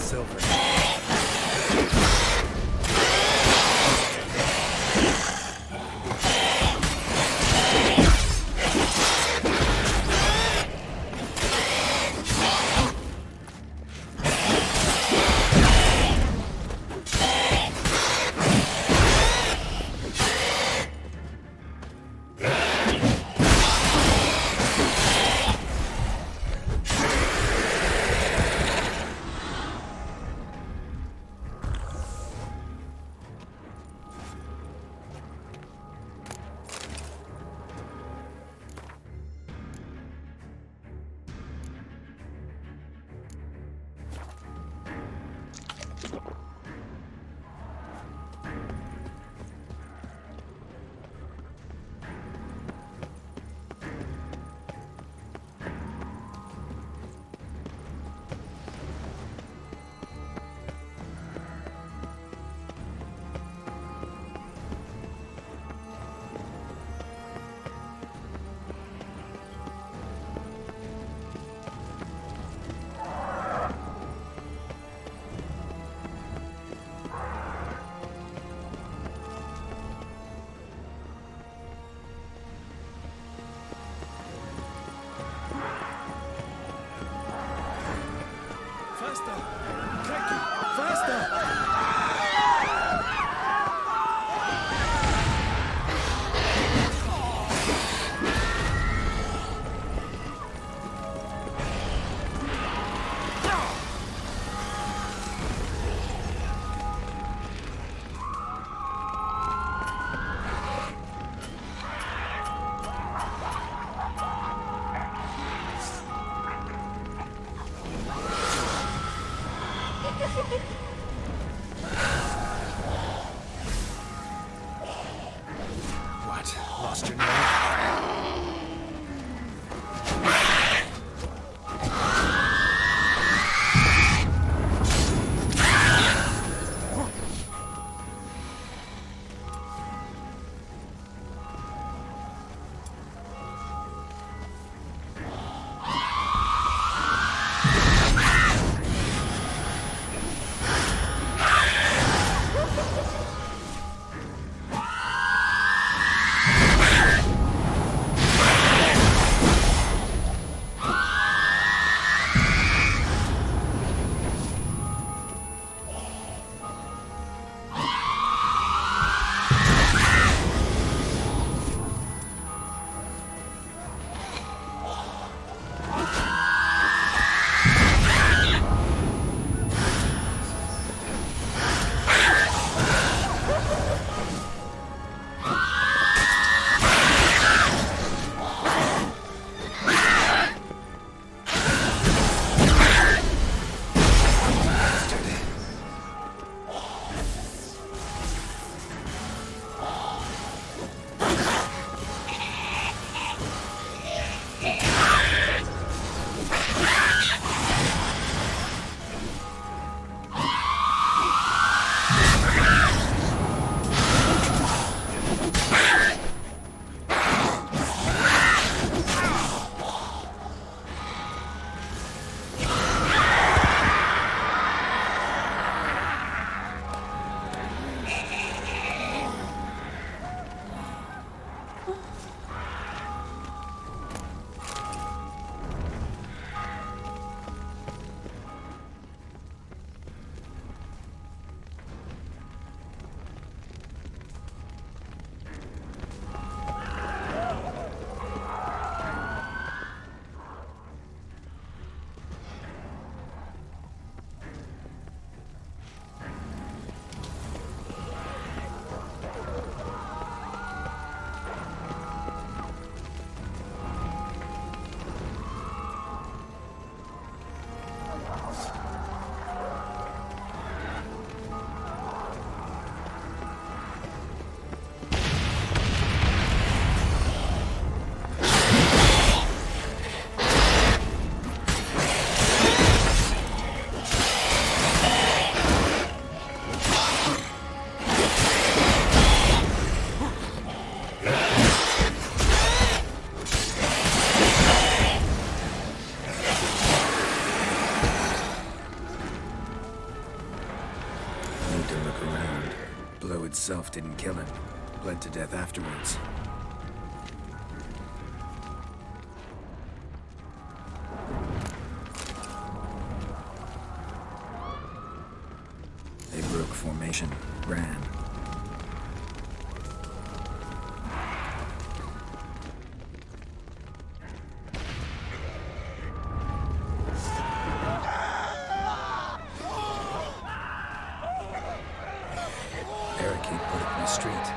silver. himself didn't kill him. Bled to death afterwards. They broke formation, ran. Barricade put up in the street.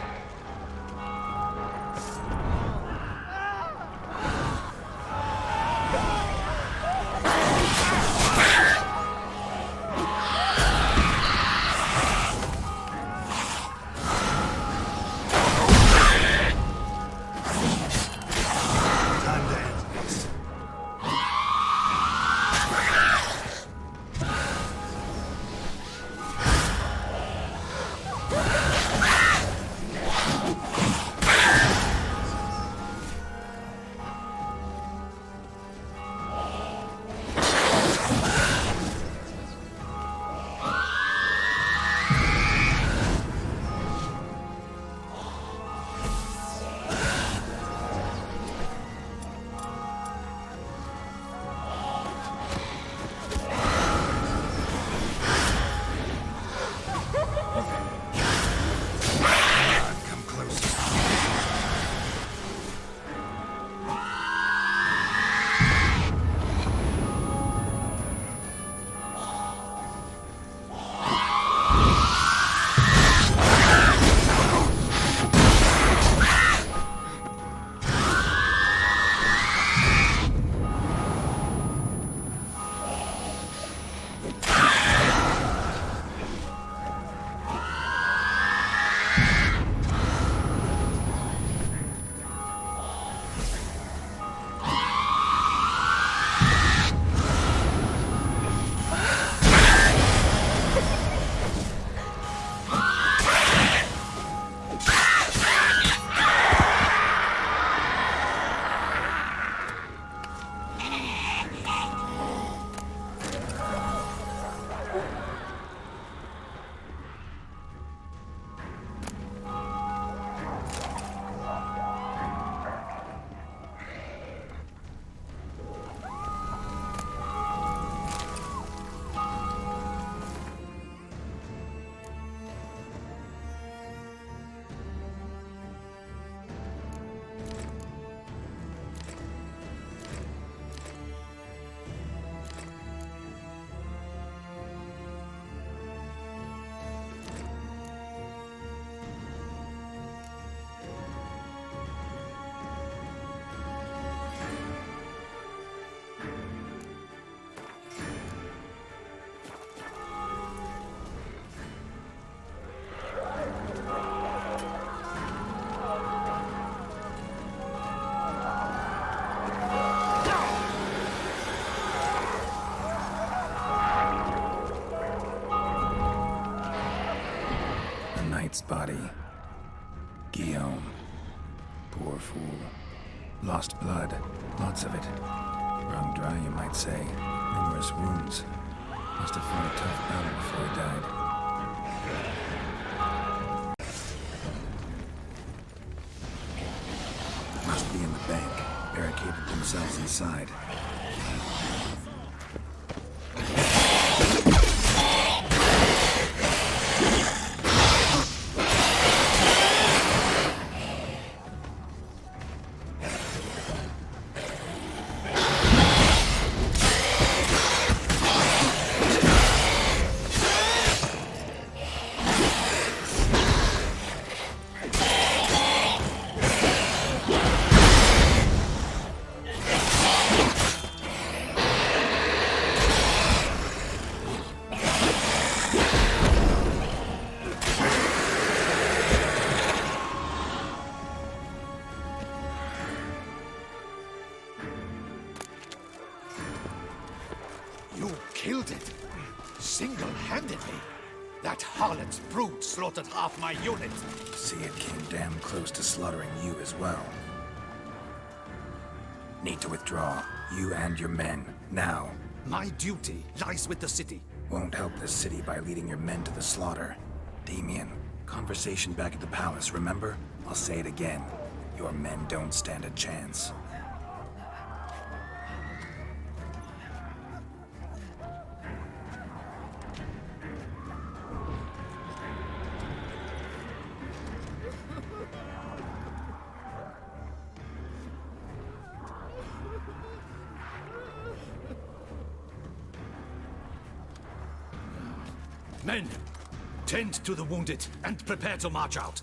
Body. Guillaume. Poor fool. Lost blood. Lots of it. Wrung dry, you might say. Numerous wounds. Must have fought a tough battle before he died. Must be in the bank. Barricaded themselves inside. Killed it. Single-handedly. That harlot's brood slaughtered half my unit. See, it came damn close to slaughtering you as well. Need to withdraw. You and your men. Now. My duty lies with the city. Won't help the city by leading your men to the slaughter. Damien, Conversation back at the palace, remember? I'll say it again. Your men don't stand a chance. Men, tend to the wounded and prepare to march out.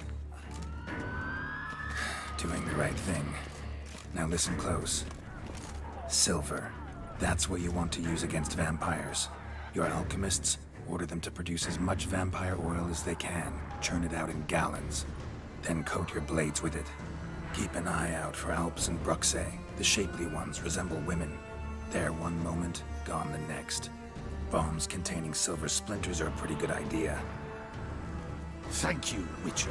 Doing the right thing. Now listen close. Silver. That's what you want to use against vampires. Your alchemists, order them to produce as much vampire oil as they can. Churn it out in gallons. Then coat your blades with it. Keep an eye out for Alps and Bruxae. The shapely ones resemble women. There one moment, gone the next. Bombs containing silver splinters are a pretty good idea. Thank you, Witcher.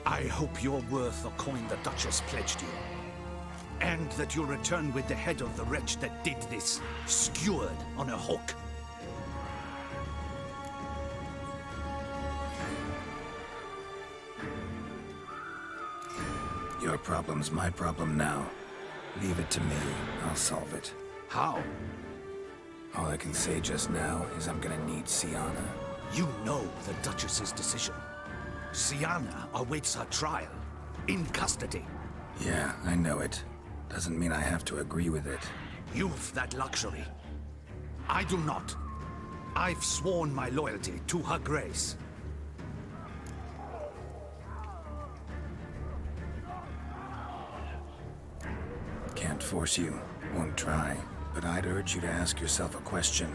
I hope you're worth the coin the Duchess pledged you. And that you'll return with the head of the wretch that did this, skewered on a hook. Your problem's my problem now. Leave it to me. I'll solve it. How? All I can say just now is I'm gonna need Sienna. You know the Duchess's decision. Sienna awaits her trial, in custody. Yeah, I know it. Doesn't mean I have to agree with it. You've that luxury. I do not. I've sworn my loyalty to her grace. Can't force you. Won't try. But I'd urge you to ask yourself a question.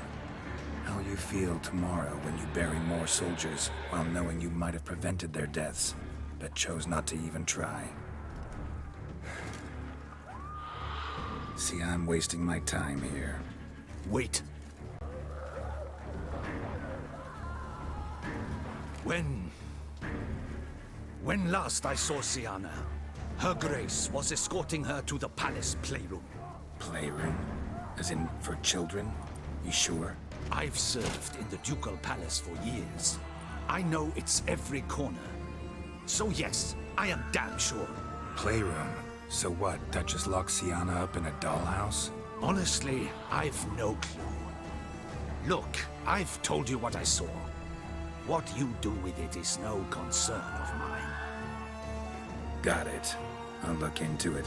How you feel tomorrow when you bury more soldiers while knowing you might have prevented their deaths, but chose not to even try. See, I'm wasting my time here. Wait. When last I saw Sienna, her grace was escorting her to the palace playroom. Playroom? As in, for children? You sure? I've served in the ducal palace for years. I know its every corner. So yes, I am damn sure. Playroom? So what, Duchess locks Sienna up in a dollhouse? Honestly, I've no clue. Look, I've told you what I saw. What you do with it is no concern of mine. Got it. I'll look into it.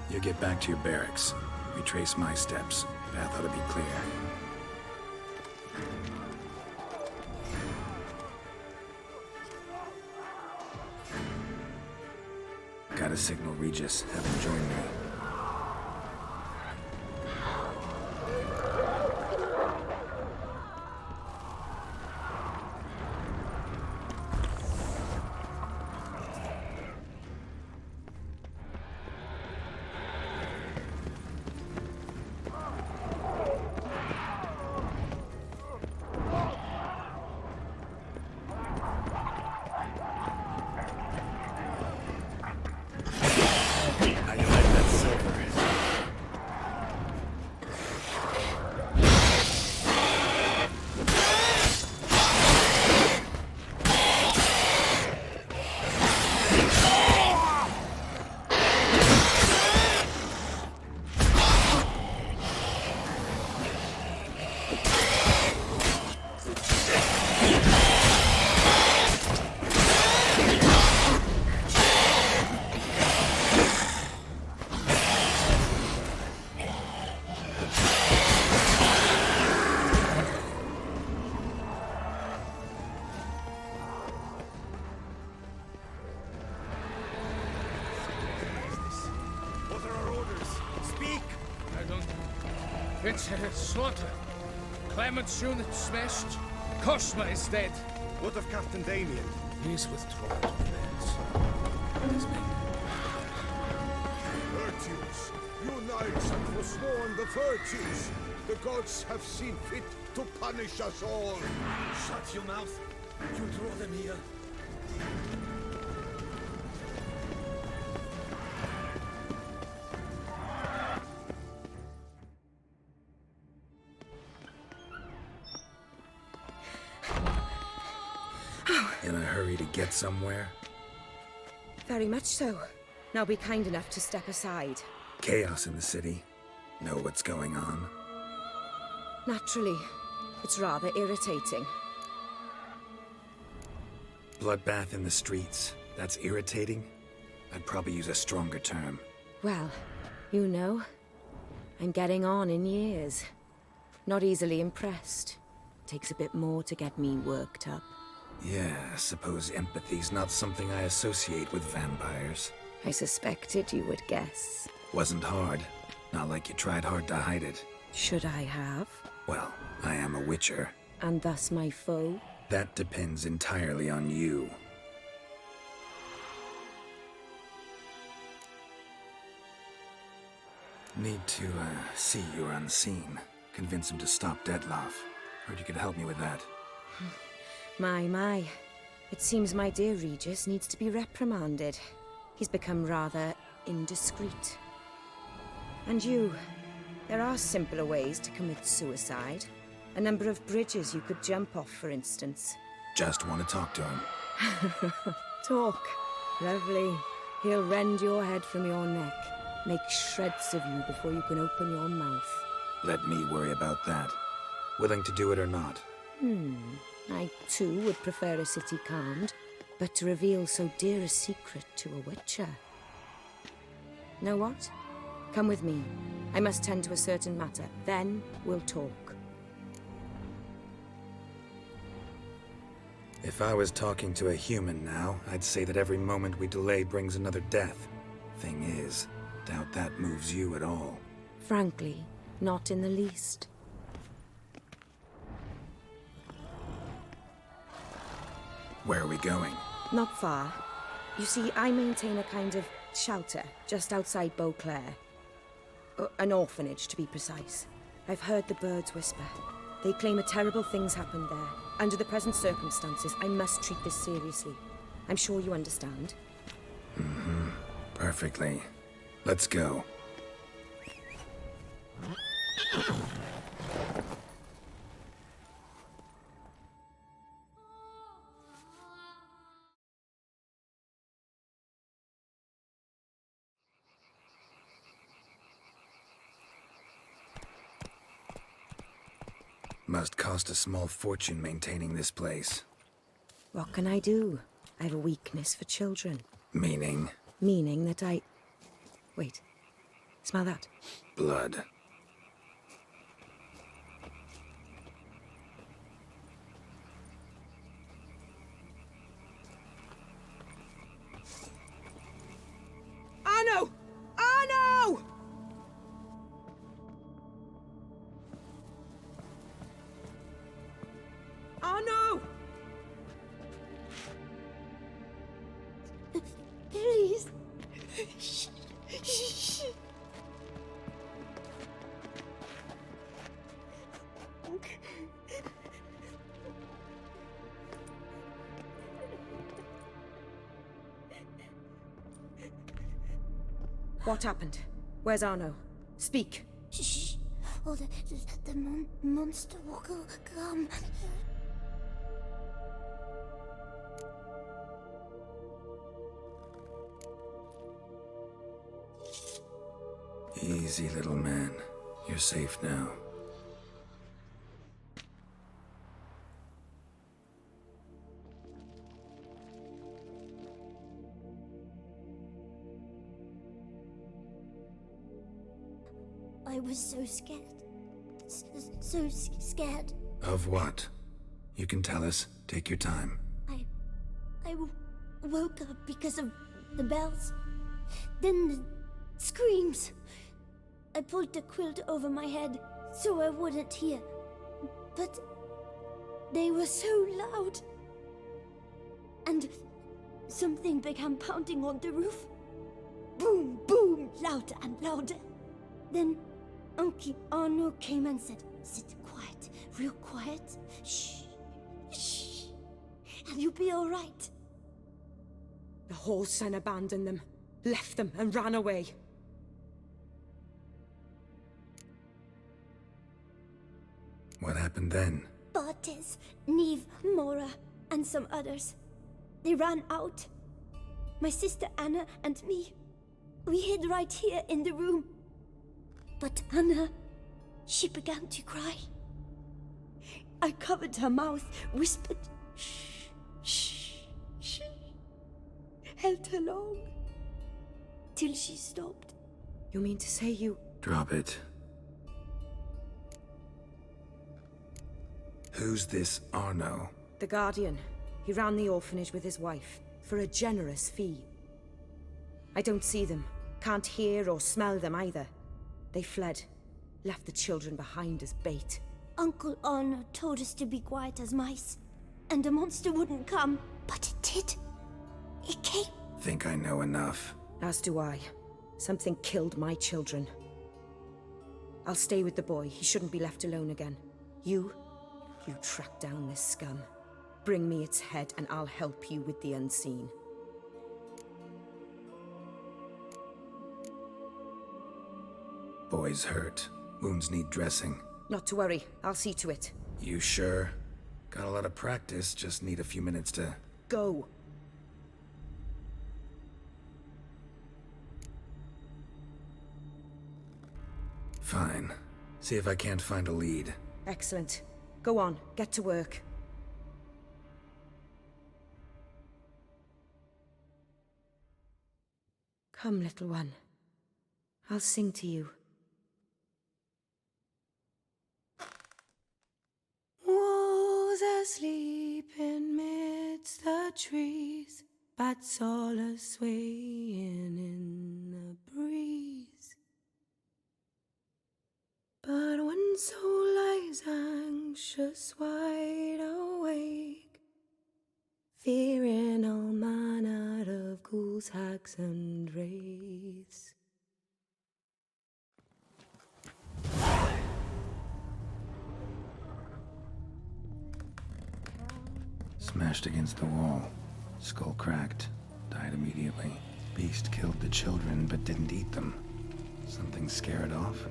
You get back to your barracks. Retrace my steps. Path ought to be clear. Gotta signal Regis. Have him join me. It's a slaughter. Clement's unit smashed. Cosma is dead. What of Captain Damien? He's withdrawn to France. His men. Virtues! You knights have forsworn the virtues! The gods have seen fit to punish us all! Shut your mouth. You draw them here. Oh, get somewhere? Very much so. Now be kind enough to step aside. Chaos in the city. Know what's going on? Naturally. It's rather irritating. Bloodbath in the streets. That's irritating? I'd probably use a stronger term. Well, you know, I'm getting on in years. Not easily impressed. Takes a bit more to get me worked up. Yeah, I suppose empathy's not something I associate with vampires. I suspected you would guess. Wasn't hard. Not like you tried hard to hide it. Should I have? Well, I am a witcher. And thus my foe? That depends entirely on you. Need to, see you're unseen. Convince him to stop Detloff. Heard you could help me with that. My. It seems my dear Regis needs to be reprimanded. He's become rather indiscreet. And you, there are simpler ways to commit suicide. A number of bridges you could jump off, for instance. Just want to talk to him. Talk. Lovely. He'll rend your head from your neck. Make shreds of you before you can open your mouth. Let me worry about that. Willing to do it or not? I too would prefer a city calmed, but to reveal so dear a secret to a witcher. Know what? Come with me. I must tend to a certain matter. Then we'll talk. If I was talking to a human now, I'd say that every moment we delay brings another death. Thing is, doubt that moves you at all. Frankly, not in the least. Where are we going? Not far. You see, I maintain a kind of shelter just outside Beauclair. An orphanage, to be precise. I've heard the birds whisper. They claim a terrible thing's happened there. Under the present circumstances, I must treat this seriously. I'm sure you understand. Perfectly. Let's go. Must cost a small fortune maintaining this place. What can I do? I have a weakness for children. Meaning? Meaning that I... Wait. Smell that? Blood. Arno! Arno! Arno! Please. What happened? Where's Arno? Speak. Shh. Oh, the monster will come. Easy, little man. You're safe now. I was so scared. So scared. Of what? You can tell us. Take your time. I woke up because of the bells. Then the screams. I pulled the quilt over my head so I wouldn't hear. But they were so loud. And something began pounding on the roof. Boom, boom, louder and louder. Then Uncle Arno came and said, "Sit quiet, real quiet. Shh, shh, and you'll be all right." The whole son abandoned them, left them and ran away. What happened then? Bartes, Neve, Mora, and some others. They ran out. My sister Anna and me, we hid right here in the room. But Anna, she began to cry. I covered her mouth, whispered, shh, shh, shh. Held her long, till she stopped. You mean to say you... Drop it. Who's this Arno? The Guardian. He ran the orphanage with his wife, for a generous fee. I don't see them, can't hear or smell them either. They fled, left the children behind as bait. Uncle Arno told us to be quiet as mice, and the monster wouldn't come, but it did. It came. Think I know enough. As do I. Something killed my children. I'll stay with the boy. He shouldn't be left alone again. You track down this scum. Bring me its head and I'll help you with the unseen. Boy's hurt. Wounds need dressing. Not to worry. I'll see to it. You sure? Got a lot of practice, just need a few minutes to... Go. Fine. See if I can't find a lead. Excellent. Go on, get to work. Come, little one. I'll sing to you. Wolves asleep in midst the trees, bats all a-swaying in the breeze. But one soul lies anxious, wide awake, fearing all manner of ghouls, hags, and wraiths. Smashed against the wall. Skull cracked. Died immediately. Beast killed the children but didn't eat them. Something scare it off?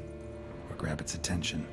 Or grab its attention?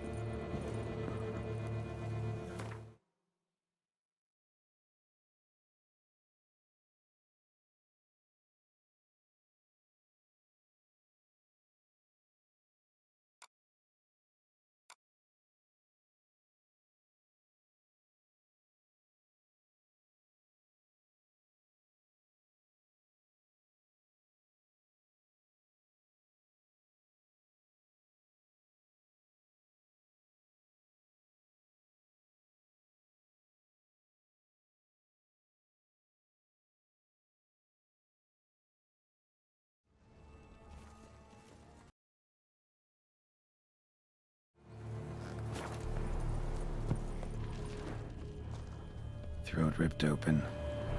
Throat ripped open,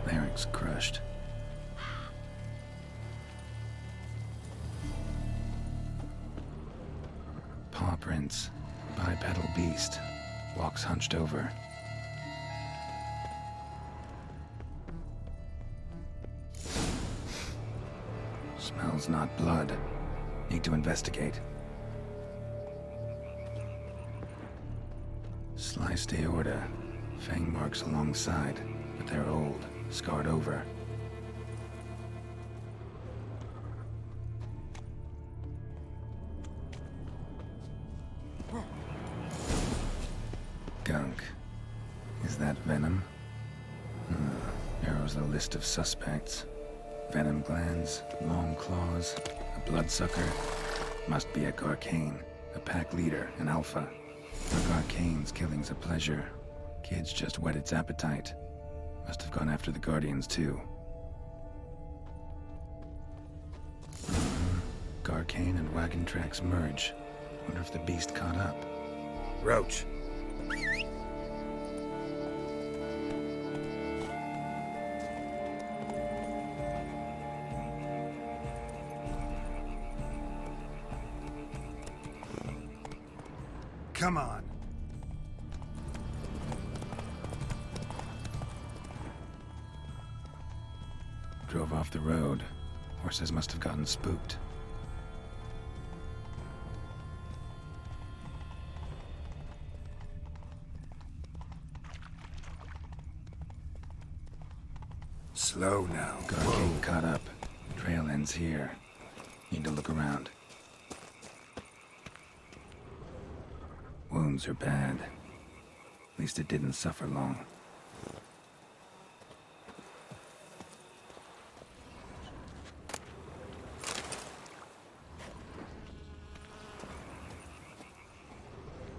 larynx crushed. Paw prints, bipedal beast, walks hunched over. Smells not blood. Need to investigate. Sliced aorta. Fang marks alongside, but they're old, scarred over. Gunk. Is that venom? Narrows the list of suspects. Venom glands, long claws, a bloodsucker. Must be a Garcane, a pack leader, an alpha. For Garcane's killing's a pleasure. Kids just whet its appetite. Must have gone after the Guardians, too. Garcane and wagon tracks merge. Wonder if the beast caught up. Roach. Come on. Drove off the road. Horses must have gotten spooked. Slow now. Guard caught up. Trail ends here. Need to look around. Wounds are bad. At least it didn't suffer long.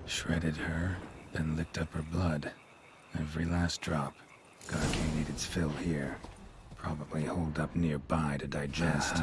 Shredded her, then licked up her blood. Every last drop. Gotta need its fill here. Probably holed up nearby to digest.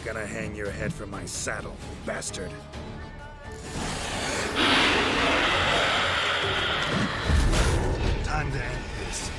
Gonna hang your head from my saddle, bastard. Time to end this.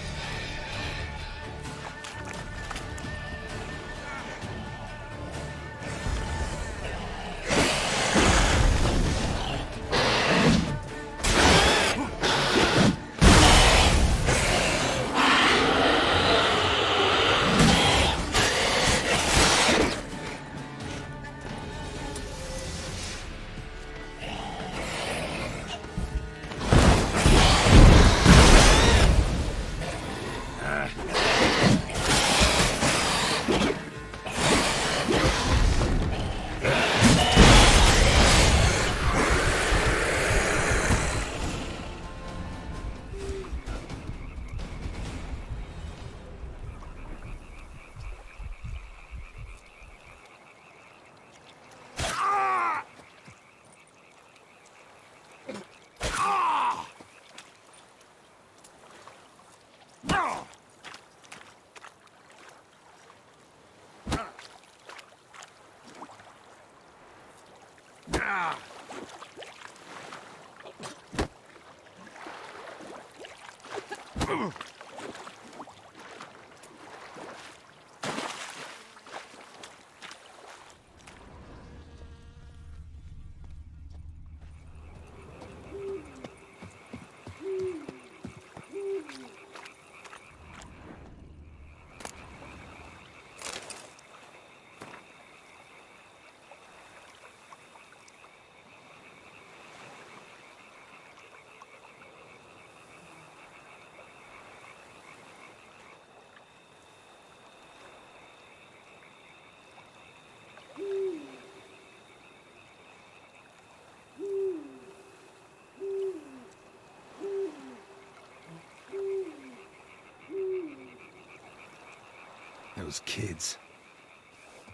Those kids.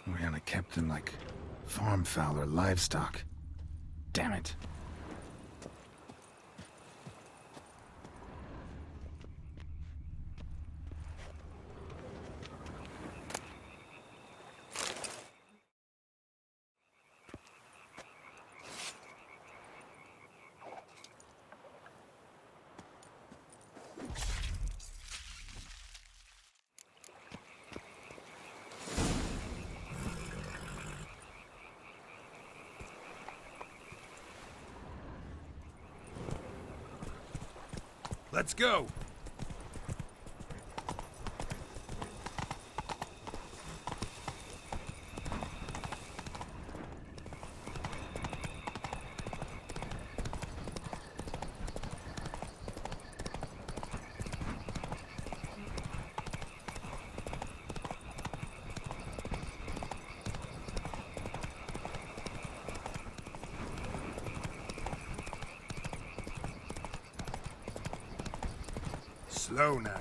Oriana kept them like farm fowl or livestock. Damn it. Let's go! Slow now.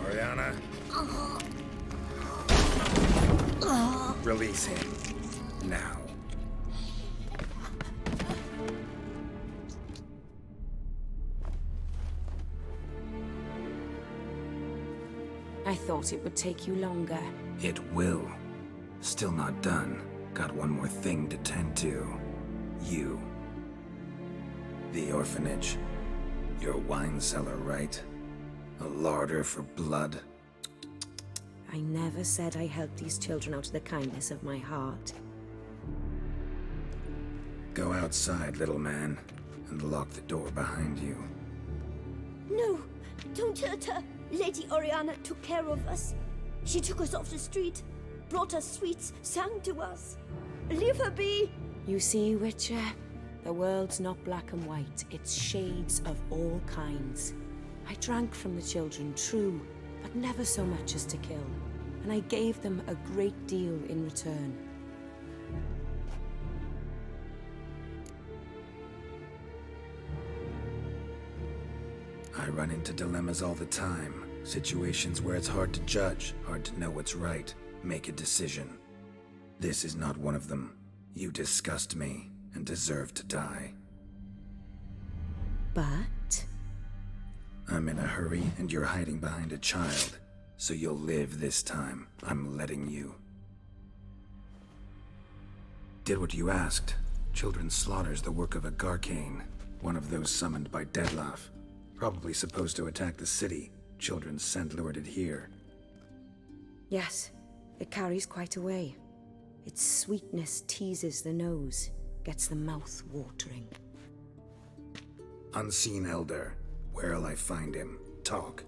Oriana. Release him. Now. I thought it would take you longer. It will. Still not done. Got one more thing to tend to. You. The orphanage. You're a wine cellar, right? A larder for blood. I never said I helped these children out of the kindness of my heart. Go outside, little man, and lock the door behind you. No, don't hurt her. Lady Oriana took care of us. She took us off the street, brought us sweets, sang to us. Leave her be! You see, Witcher? The world's not black and white. It's shades of all kinds. I drank from the children, true, but never so much as to kill. And I gave them a great deal in return. I run into dilemmas all the time. Situations where it's hard to judge, hard to know what's right, make a decision. This is not one of them. You disgust me and deserve to die. But... I'm in a hurry and you're hiding behind a child. So you'll live this time. I'm letting you. Did what you asked. Children's slaughter's the work of a Garcane, one of those summoned by Dettlaff. Probably supposed to attack the city. Children's scent lured it here. yes, it carries quite a way. Its sweetness teases the nose, gets the mouth watering. Unseen Elder. Where'll I find him? Talk.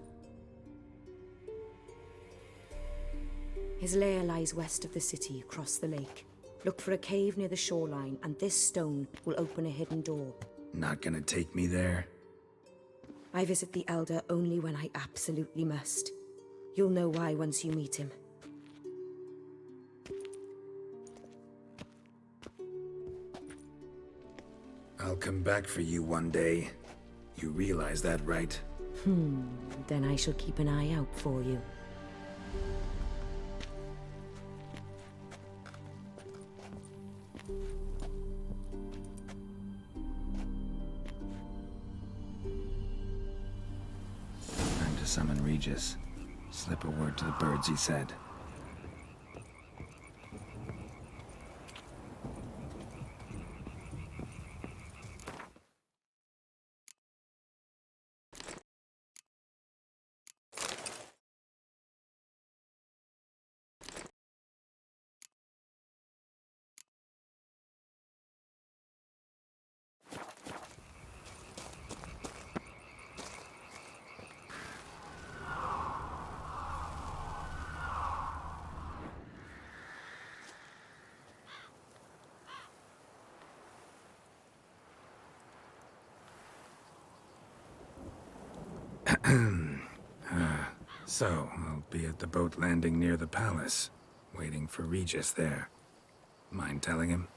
His lair lies west of the city, across the lake. Look for a cave near the shoreline, and this stone will open a hidden door. Not gonna take me there? I visit the Elder only when I absolutely must. You'll know why once you meet him. I'll come back for you one day. You realize that, right? Then I shall keep an eye out for you. Time to summon Regis. Slip a word to the birds, he said. So, I'll be at the boat landing near the palace, waiting for Regis there. Mind telling him?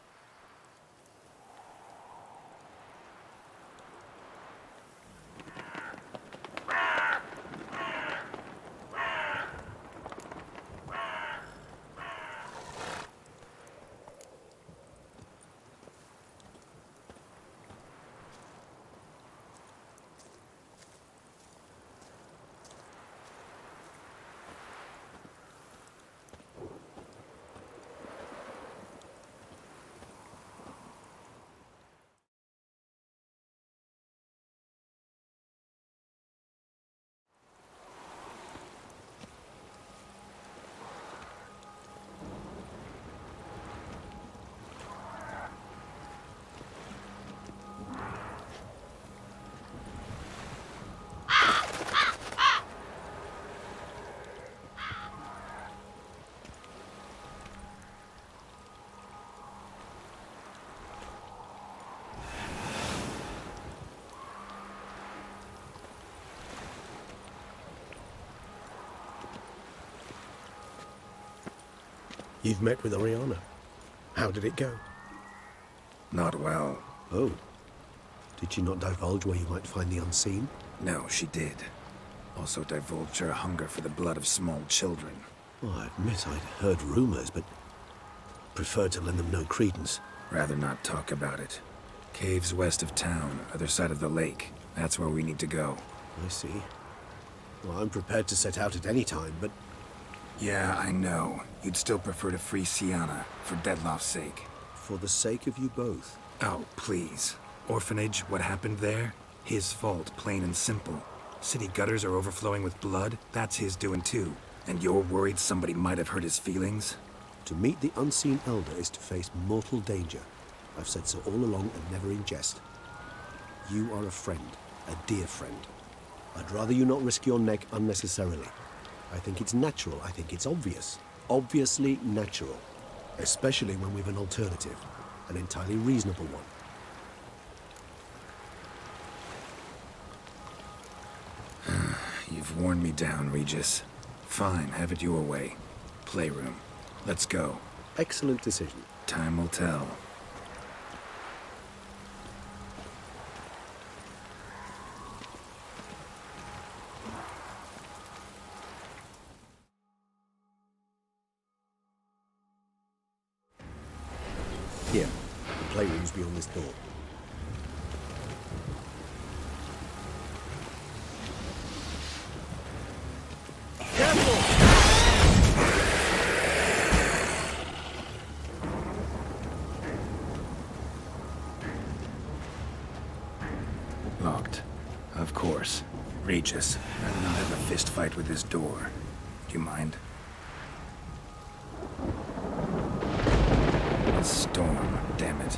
You've met with Oriana. How did it go? Not well. Oh. Did she not divulge where you might find the unseen? No, she did. Also divulged her hunger for the blood of small children. Well, I admit I'd heard rumors, but preferred to lend them no credence. Rather not talk about it. Caves west of town, other side of the lake. That's where we need to go. I see. Well, I'm prepared to set out at any time, but... Yeah, I know. You'd still prefer to free Sienna, for Deadloff's sake. For the sake of you both. Oh, please. Orphanage, what happened there? His fault, plain and simple. City gutters are overflowing with blood, that's his doing too. And you're worried somebody might have hurt his feelings? To meet the unseen elder is to face mortal danger. I've said so all along and never in jest. You are a friend, a dear friend. I'd rather you not risk your neck unnecessarily. I think it's natural, I think it's obvious. Obviously natural. Especially when we've an alternative. An entirely reasonable one. You've worn me down, Regis. Fine, have it your way. Playroom. Let's go. Excellent decision. Time will tell. Here, the playroom's beyond this door. Locked. Of course. Regis, I do not have a fist fight with this door. Do you mind? A storm, damn it.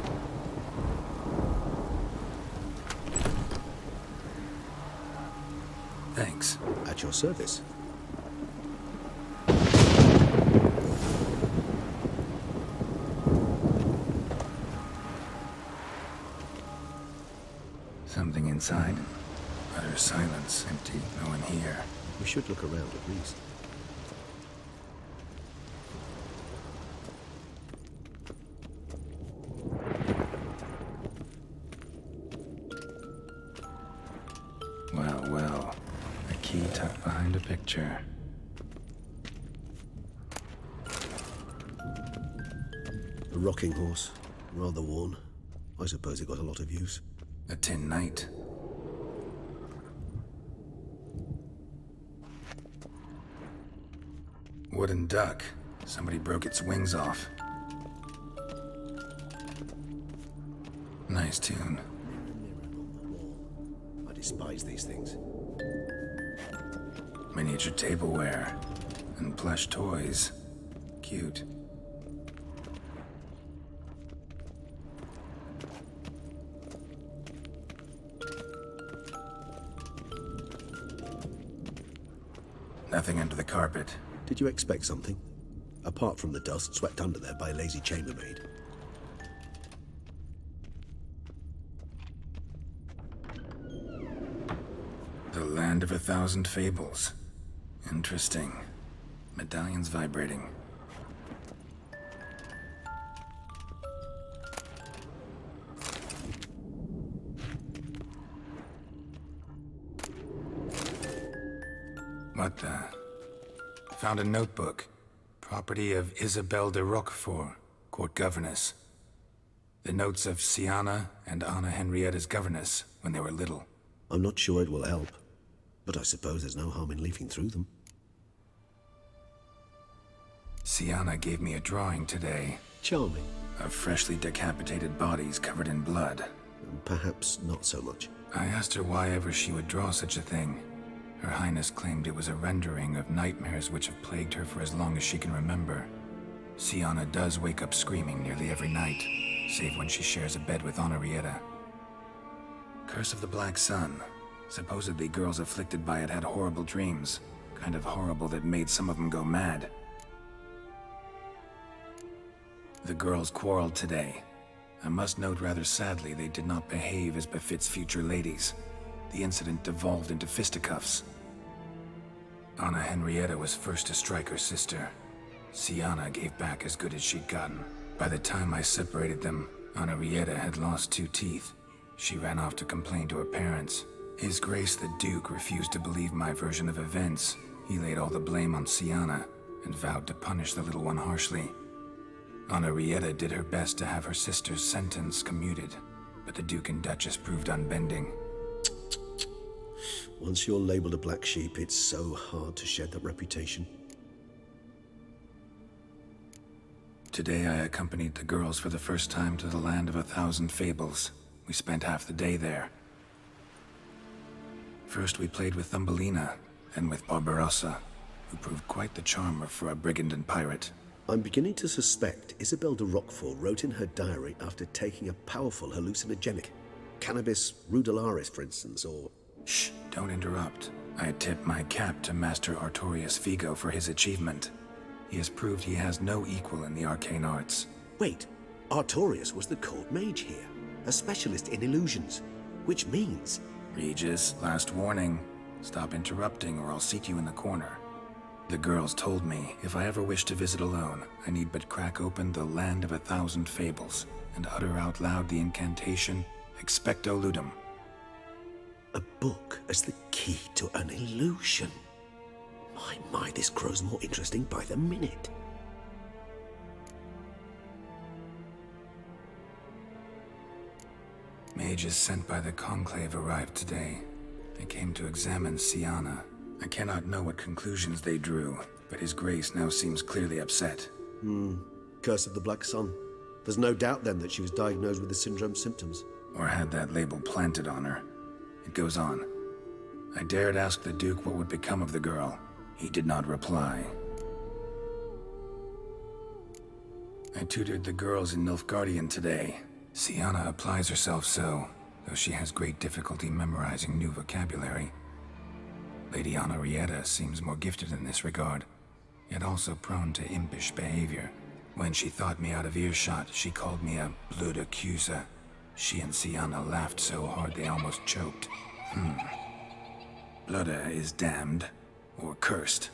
Thanks. At your service. Something inside? Utter silence, empty, no one here. We should look around at least. Well, well. A key tucked behind a picture. A rocking horse. Rather worn. I suppose it got a lot of use. A tin knight. Wooden duck. Somebody broke its wings off. Nice tune. I despise these things. Miniature tableware. And plush toys. Cute. Nothing under the carpet. Did you expect something? Apart from the dust swept under there by a lazy chambermaid. The lamp. Land of 1,000 Fables. Interesting. Medallion's vibrating. What the? Found a notebook. Property of Isabelle de Roquefort, court governess. The notes of Siana and Anna Henrietta's governess when they were little. I'm not sure it will help, but I suppose there's no harm in leafing through them. Siana gave me a drawing today. Charming. Of freshly decapitated bodies covered in blood. Perhaps not so much. I asked her why ever she would draw such a thing. Her Highness claimed it was a rendering of nightmares which have plagued her for as long as she can remember. Siana does wake up screaming nearly every night, save when she shares a bed with Henrietta. Curse of the Black Sun. Supposedly girls afflicted by it had horrible dreams. Kind of horrible that made some of them go mad. The girls quarreled today. I must note rather sadly they did not behave as befits future ladies. The incident devolved into fisticuffs. Anna Henrietta was first to strike her sister. Siana gave back as good as she'd gotten. By the time I separated them, Henrietta had lost 2 teeth. She ran off to complain to her parents. His Grace the Duke refused to believe my version of events. He laid all the blame on Siana and vowed to punish the little one harshly. Henrietta did her best to have her sister's sentence commuted, but the Duke and Duchess proved unbending. Once you're labeled a black sheep, it's so hard to shed that reputation. Today I accompanied the girls for the first time to the Land of 1,000 Fables. We spent half the day there. First we played with Thumbelina, and with Barbarossa, who proved quite the charmer for a brigand and pirate. I'm beginning to suspect Isabelle de Roquefort wrote in her diary after taking a powerful hallucinogenic. Cannabis rudularis, for instance, or... Shh, don't interrupt. I tip my cap to Master Artorius Vigo for his achievement. He has proved he has no equal in the arcane arts. Wait, Artorius was the court mage here, a specialist in illusions, which means... Regis, last warning. Stop interrupting or I'll seat you in the corner. The girls told me if I ever wish to visit alone, I need but crack open the Land of 1,000 Fables and utter out loud the incantation, Expecto Ludum. A book as the key to an illusion. My, this grows more interesting by the minute. Mages sent by the Conclave arrived today. They came to examine Siana. I cannot know what conclusions they drew, but His Grace now seems clearly upset. Curse of the Black Sun. There's no doubt then that she was diagnosed with the syndrome symptoms. Or had that label planted on her. It goes on. I dared ask the Duke what would become of the girl. He did not reply. I tutored the girls in Nilfgaardian today. Siana applies herself so, though she has great difficulty memorizing new vocabulary. Lady Henrietta seems more gifted in this regard, yet also prone to impish behavior. When she thought me out of earshot, she called me a blood accuser. She and Siana laughed so hard they almost choked. Blooda is damned, or cursed.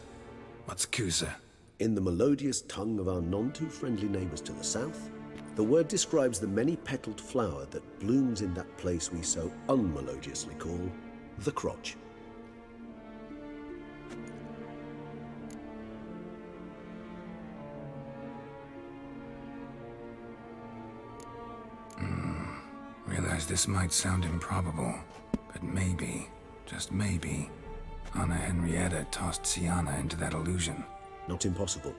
What's Cusa? In the melodious tongue of our none-too-friendly neighbors to the south, the word describes the many-petaled flower that blooms in that place we so unmelodiously call the crotch. Realize this might sound improbable, but maybe, just maybe, Anna Henrietta tossed Siana into that illusion. Not impossible.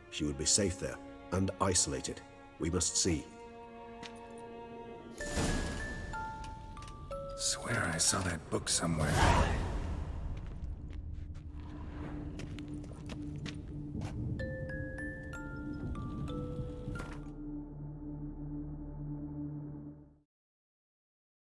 She would be safe there, and isolated. We must see. Swear I saw that book somewhere.